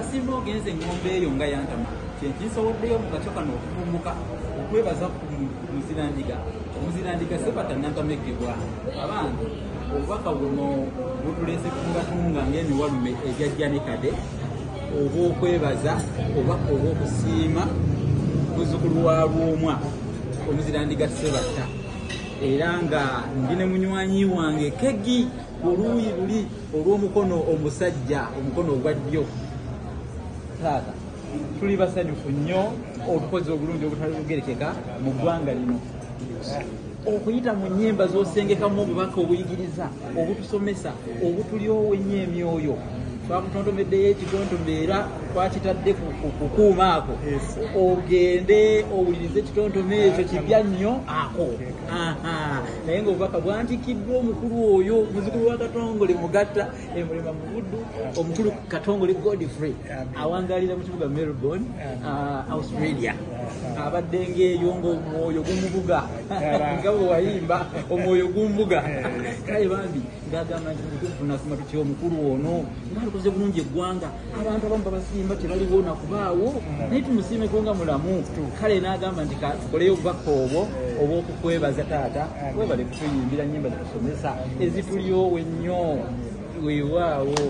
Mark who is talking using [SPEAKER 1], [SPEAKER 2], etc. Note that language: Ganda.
[SPEAKER 1] singa ogenze engombe eyo nga yantama kyenkisoboddeyo mu kacyo kano okuvumbuka okwebaza ku muzirandiga omuzirandiga sebatanantamekebwa abantu obubaka buno butulese kungatunga ng'emiwalume ejajja ne kade oba okwebaza oba okusiima muzzukulu wa Lwomwa omuzirandiga Sebatta era nga ndi ne munywanyi wange Keggi ku luuyi luli olw'omukono omusajja omukono ogwa ddyo. Taata tuli basanyufu nnyo obukozi obulungi obutalugerekeka mu ggwanga lino okuyita mu nnyimba z'osengekamu obubaka obuyigiriza obutusomesa obutulyowo ennyo emyoyo twakutontomeddeyo ekitontomo era twakitadde ku kukuuma ako ogende owulirize ekitontomo ekyo kibya nnyo ako naye ng'obubaka bwantikiddwa omukulu oyo muzukulu wa Katongole Mugatta Emulema mu Buddu omukulu Katongole Godfrey awangalira mu kibuga Melbourne Australia abadde ng'eyo ng'omwoyo gumubuga nga bwe wayimba omwoyo gumubuga kale bambi ng'agamba nti mutufunasima tutya omukulu ono ng'alikoze bulungi eggwanga abantu abamu babasimba tebaliwo nakubaawo naye tumusiimeko nga mulamu kale n'agamba nti tukoleyo obubaka obwo obw'okukwebaza taata webale kutuyimbira nnyimba zitusomesa ezitulyowo ennyo weewaawo